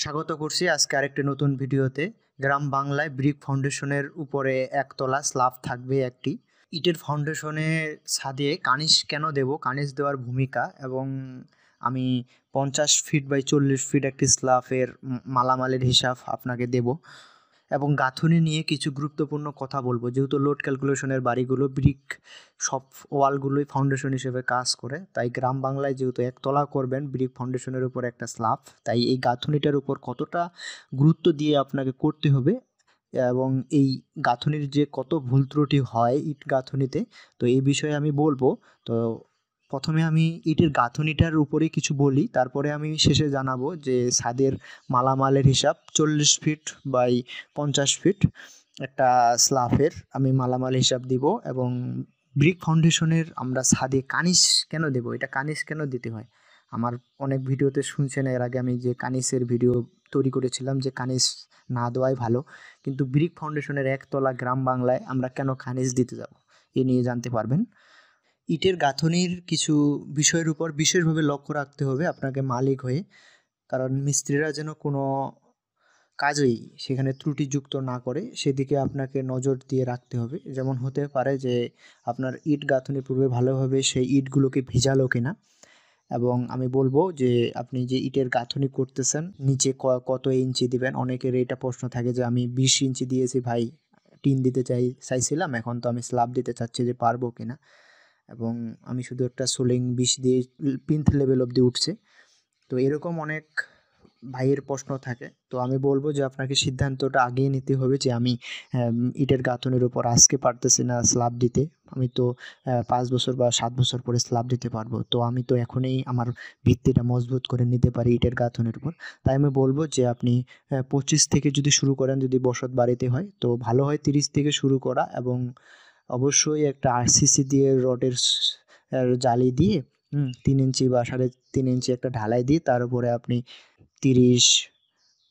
স্বাগত করছি আজকে আরেকটি নতুন ভিডিওতে। গ্রাম বাংলায় ব্রিক ফাউন্ডেশনের উপরে একতলা স্ল্যাব থাকবে একটি। ইটের ফাউন্ডেশনে ছাদে কার্নিশ কেন দেব, কার্নিশ দেওয়ার ভূমিকা এবং আমি 50 ফিট বাই 40 ফিট একটি স্ল্যাবের মালামালের হিসাব আপনাকে দেব এবং গাঁথুনি নিয়ে কিছু গুরুত্বপূর্ণ কথা বলবো। যেহেতু লোড ক্যালকুলেশনের বাড়িগুলো ব্রিক সব ওয়ালগুলোই ফাউন্ডেশন হিসেবে কাজ করে, তাই গ্রাম বাংলায় যেহেতু একতলা করবেন ব্রিক ফাউন্ডেশনের উপর একটা স্ল্যাব, তাই এই গাঁথুনিটার উপর কতটা গুরুত্ব দিয়ে আপনাকে করতে হবে এবং এই গাঁথুনির যে কত ভুল ত্রুটি হয় ইট গাঁথুনিতে, তো এই বিষয়ে আমি বলবো। তো প্রথমে আমি ইটের গাঁথুনিটার উপরে কিছু বলি, তারপরে আমি শেষে জানাবো যে ছাদের মালামালের হিসাব। 40 ফিট বাই 50 ফিট একটা স্ল্যাবের আমি মালামাল হিসাব দিব এবং ব্রিক ফাউন্ডেশনের আমরা ছাদে কার্নিশ কেন দেব, এটা কার্নিশ কেন দিতে হয়। আমার অনেক ভিডিওতে শুনছেন এর আগে আমি যে কার্নিশের ভিডিও তৈরি করেছিলাম যে কার্নিশ না দেওয়াই ভালো, কিন্তু ব্রিক ফাউন্ডেশনের একতলা গ্রাম বাংলায় আমরা কেন কার্নিশ দিতে যাব এ নিয়ে জানতে পারবেন। ইটের গাঁথনির কিছু বিষয়ের উপর বিশেষভাবে লক্ষ্য রাখতে হবে আপনাকে মালিক হয়ে, কারণ মিস্ত্রিরা যেন কোনো কাজেই সেখানে ত্রুটিযুক্ত না করে সেদিকে আপনাকে নজর দিয়ে রাখতে হবে। যেমন হতে পারে যে আপনার ইট গাঁথনি পূর্বে ভালোভাবে সেই ইটগুলোকে ভিজালো কিনা, এবং আমি বলবো যে আপনি যে ইটের গাঁথনি করতেছেন নিচে কত ইঞ্চি দিবেন। অনেকের এটা প্রশ্ন থাকে যে আমি 20 ইঞ্চি দিয়েছি ভাই, টিন দিতে চাইছিলাম, এখন তো আমি স্ল্যাব দিতে চাচ্ছি যে পারবো কিনা, এবং আমি শুধু একটা সোলিং 20 দিয়ে পিন্থ লেভেল অবধি উঠছে। তো এরকম অনেক ভাইয়ের প্রশ্ন থাকে, তো আমি বলবো যে আপনাকে সিদ্ধান্তটা আগেই নিতে হবে যে আমি ইটের গাঁথনির উপর আজকে পারতেছি না স্ল্যাব দিতে, আমি তো 5 বছর বা 7 বছর পরে স্ল্যাব দিতে পারবো, তো আমি তো এখনই আমার ভিত্তিটা মজবুত করে নিতে পারি ইটের গাঁথনির উপর। তাই আমি বলবো যে আপনি 25 থেকে যদি শুরু করেন, যদি বসত বাড়িতে হয় তো ভালো হয় 30 থেকে শুরু করা, এবং অবশ্যই একটা আরসিসি দিয়ে রডের জালি দিয়ে 3 ইঞ্চি বা 3.5 ইঞ্চি একটা ঢালাই দিয়ে তার উপরে আপনি 30,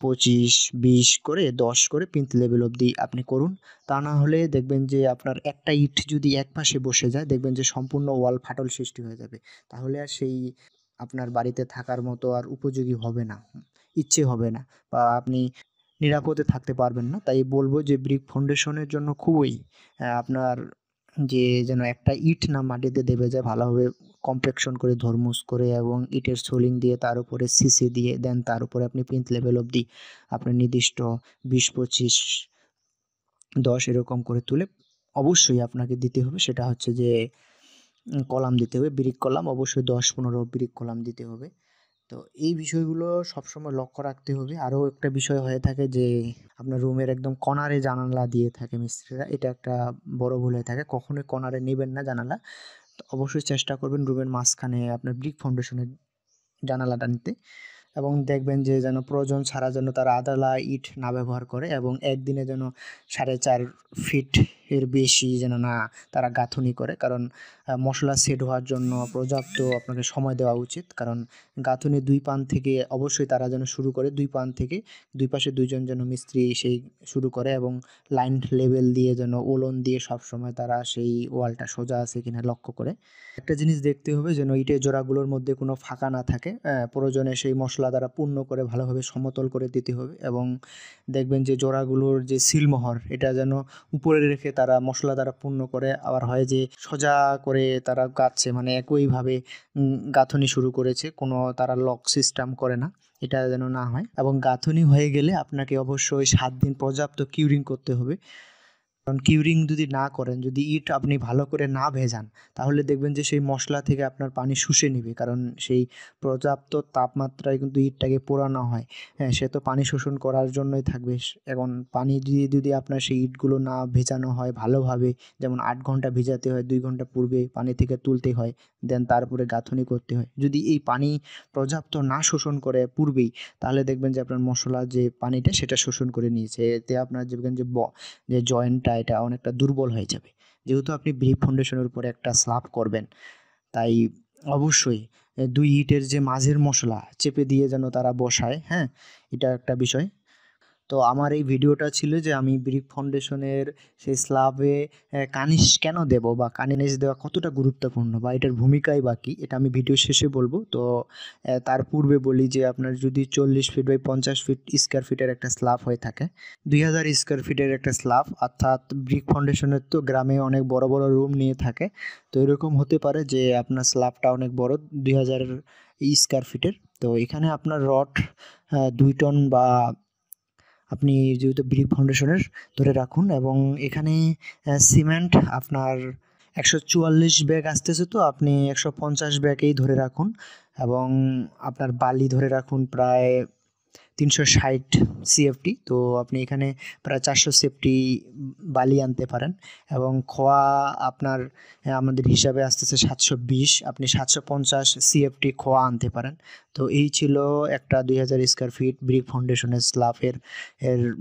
25, 20 করে 10 করে পিন্থ লেভেল অবধি আপনি করুন। তা না হলে দেখবেন যে আপনার একটা ইট যদি এক পাশে বসে যায়, দেখবেন যে সম্পূর্ণ ওয়াল ফাটল সৃষ্টি হয়ে যাবে। তাহলে আর সেই আপনার বাড়িতে থাকার মতো আর উপযোগী হবে না, ইচ্ছে হবে না, বা আপনি নিরাপদে থাকতে পারবেন না। তাই বলবো যে ব্রিক ফাউন্ডেশনের জন্য খুবই আপনার যে যেন একটা ইট না মাটিতে দেবে যায়, ভালোভাবে কম্প্যাকশন করে ধর্মুস করে এবং ইটের সোলিং দিয়ে তার উপরে সিসি দিয়ে দেন, তার উপরে আপনি পিন্থ লেভেল অবধি আপনার নির্দিষ্ট 20, 25, 10 এরকম করে তুলে অবশ্যই আপনাকে দিতে হবে। সেটা হচ্ছে যে কলাম দিতে হবে, ব্রিক কলাম অবশ্যই 10-15 ব্রিক কলাম দিতে হবে। তো এই বিষয়গুলো সবসময় লক্ষ্য রাখতে হবে। আরও একটা বিষয় হয়ে থাকে যে আপনার রুমের একদম কর্নারে জানালা দিয়ে থাকে মিস্ত্রিরা, এটা একটা বড় ভুল হয়ে থাকে। কখনোই কর্নারে নেবেন না জানালা। তো অবশ্যই চেষ্টা করবেন রুমের মাঝখানে আপনার ব্রিক ফাউন্ডেশনের জানালাটা নিতে, এবং দেখবেন যে যেন প্রয়োজন ছাড়া যেন তারা আদালা ইট না ব্যবহার করে, এবং একদিনে যেন 4.5 ফিট এর বেশি যেন না তারা গাঁথুনি করে, কারণ মশলা সেট হওয়ার জন্য পর্যাপ্ত আপনাকে সময় দেওয়া উচিত। কারণ গাঁথুনির দুই পান থেকে অবশ্যই তারা যেন শুরু করে, দুই পান থেকে দুই পাশে দুইজন যেন মিস্ত্রি সেই শুরু করে, এবং লাইন লেভেল দিয়ে যেন ওলন দিয়ে সবসময় তারা সেই ওয়ালটা সোজা আছে কিনা লক্ষ্য করে। একটা জিনিস দেখতে হবে যেন ইটের জোড়াগুলোর মধ্যে কোনো ফাঁকা না থাকে, প্রয়োজনে সেই মশলা দ্বারা পূর্ণ করে ভালোভাবে সমতল করে দিতে হবে, এবং দেখবেন যে জোড়াগুলোর যে সিলমোহর এটা যেন উপরে রেখে তারা মশলা দ্বারা পূর্ণ করে। আবার হয় যে সোজা করে তারা গাঁথছে, মানে একইভাবে গাঁথনি শুরু করেছে, কোনো তারা লক সিস্টেম করে না, এটা যেন না হয়। এবং গাঁথনি হয়ে গেলে আপনাকে অবশ্যই 7 দিন পর্যাপ্ত কিউরিং করতে হবে, কারণ কিউরিং যদি না করেন, যদি ইট আপনি ভালো করে না ভেজান, তাহলে দেখবেন যে সেই মশলা থেকে আপনার পানি শুষে নিবে, কারণ সেই পর্যাপ্ত তাপমাত্রায় কিন্তু ইটটাকে পোড়ানো হয়। হ্যাঁ, সে তো পানি শোষণ করার জন্যই থাকবে। এখন পানি দিয়ে যদি আপনার সেই ইটগুলো না ভেজানো হয় ভালোভাবে, যেমন 8 ঘন্টা ভেজাতে হয়, 2 ঘন্টা পূর্বে পানি থেকে তুলতে হয়, দেন তারপরে গাঁথনি করতে হয়। যদি এই পানি পর্যাপ্ত না শোষণ করে পূর্বেই, তাহলে দেখবেন যে আপনার মশলা যে পানিটা সেটা শোষণ করে নিয়েছে, এতে আপনার দেখবেন যে যে জয়েন্টটা এটা অনেকটা দুর্বল হয়ে যাবে। যেহেতু আপনি ব্রিক ফাউন্ডেশনের উপরে একটা স্ল্যাব করবেন, তাই অবশ্যই 2 ইটের যে মাঝের মশলা চেপে দিয়ে যেন তারা বসায়, হ্যাঁ? এটা একটা বিষয়। তো আমার এই ভিডিওটা ছিল যে আমি ব্রিক ফাউন্ডেশনের সেই স্ল্যাবে কার্নিশ কেন দেব বা কার্নিশ দেওয়া কতটা গুরুত্বপূর্ণ বা এটার ভূমিকাই বা কী, এটা আমি ভিডিও শেষে বলবো। তো তার পূর্বে বলি যে আপনার যদি 40 ফিট বাই 50 ফিট স্কোয়ার ফিটের একটা স্ল্যাব হয়ে থাকে, 2000 স্কোয়ার ফিটের একটা স্ল্যাব, অর্থাৎ ব্রিক ফাউন্ডেশনের তো গ্রামে অনেক বড় বড় রুম নিয়ে থাকে। তো এরকম হতে পারে যে আপনার স্ল্যাবটা অনেক বড়, 2000 স্কোয়ার ফিটের। তো এখানে আপনার রড 2 টন বা আপনি যেহেতু ব্রিক ফাউন্ডেশনের ধরে রাখুন, এবং এখানে সিমেন্ট আপনার 144 ব্যাগ আসতেছে, তো আপনি 150 ব্যাগেই ধরে রাখুন, এবং আপনার বালি ধরে রাখুন প্রায় 360 সিএফটি। তো আপনি এখানে প্রায় 400 সেফটি বালি আনতে পারেন, এবং খোয়া আপনার আমাদের হিসাবে আসতেছে 720, আপনি 750 সিএফটি খোয়া আনতে পারেন। তো এই ছিল একটা 2000 স্কোয়ার ফিট ব্রিক ফাউন্ডেশনের স্ল্যাবের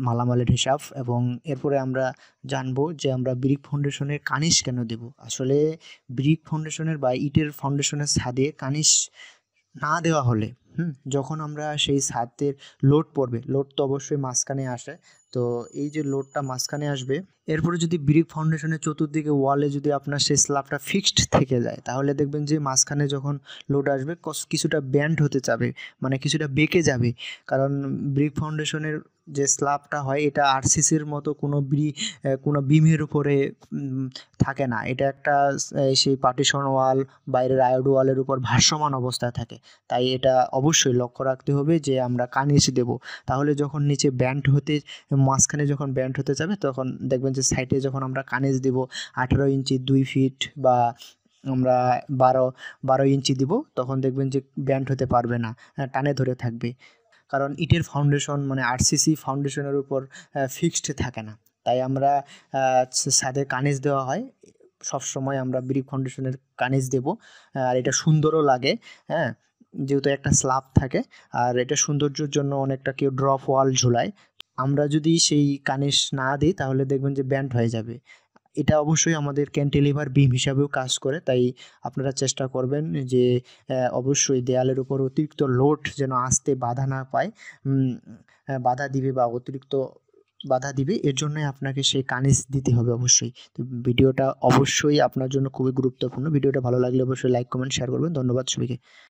মালামালের হিসাব। এবং এরপরে আমরা জানবো যে আমরা ব্রিক ফাউন্ডেশনের কার্নিশ কেন দেব। আসলে ব্রিক ফাউন্ডেশনের বা ইটের ফাউন্ডেশনের ছাদে কার্নিশ না দেওয়া হলে যখন আমরা সেই ছাদের লোড পড়বে, লোড তো অবশ্যই মাঝখানে আসে। তো এই যে লোডটা মাঝখানে আসবে, এরপরে যদি ব্রিক ফাউন্ডেশনের চতুর্দিকে ওয়ালে যদি আপনার সেই স্ল্যাবটা ফিক্সড থেকে যায়, তাহলে দেখবেন যে মাঝখানে যখন লোড আসবে কিছুটা ব্যান্ড হতে যাবে, মানে কিছুটা বেঁকে যাবে। কারণ ব্রিক ফাউন্ডেশনের যে স্ল্যাবটা হয় এটা আরসিসির মতো কোনো বিমের উপরে থাকে না। এটা একটা সেই পার্টিশন ওয়াল, বাইরের আয়োড ওয়ালের উপর ভাসমান অবস্থায় থাকে। তাই এটা অবশ্যই লক্ষ্য রাখতে হবে যে আমরা কার্নিশ দেব। তাহলে যখন নিচে মাঝখানে যখন ব্যান্ড হতে যাবে, তখন দেখবেন যে সাইডে যখন আমরা কার্নিশ দেব 18 ইঞ্চি 2 ফিট বা আমরা 12 ইঞ্চি দিব, তখন দেখবেন যে ব্যান্ড হতে পারবে না, টানে ধরে থাকবে। কারণ ইটের ফাউন্ডেশন মানে আরসিসি ফাউন্ডেশনের উপর ফিক্সড থাকে না। তাই আমরা ছাদে কার্নিশ দেওয়া হয়, সবসময় আমরা ব্রিক ফাউন্ডেশনের কার্নিশ দেব। আর এটা সুন্দরও লাগে, হ্যাঁ, যেহেতু একটা স্ল্যাব থাকে। আর এটা সৌন্দর্যের জন্য অনেকটা কেউ ড্রপ ওয়াল ঝুলায়। আমরা যদি সেই কার্নিশ না দিই তাহলে দেখবেন যে ব্যান্ড হয়ে যাবে। এটা অবশ্যই আমাদের ক্যান্টিলিভার বিম হিসাবেও কাজ করে। তাই আপনারা চেষ্টা করবেন যে অবশ্যই দেয়ালের উপর অতিরিক্ত লোড যেন আসতে বাধা না পায়, বাধা দিবে বা অতিরিক্ত বাধা দিবে, এর জন্যই আপনাকে সেই কার্নিশ দিতে হবে অবশ্যই। তো ভিডিওটা অবশ্যই আপনার জন্য খুবই গুরুত্বপূর্ণ। ভিডিওটা ভালো লাগলে অবশ্যই লাইক, কমেন্ট, শেয়ার করবেন। ধন্যবাদ সবাইকে।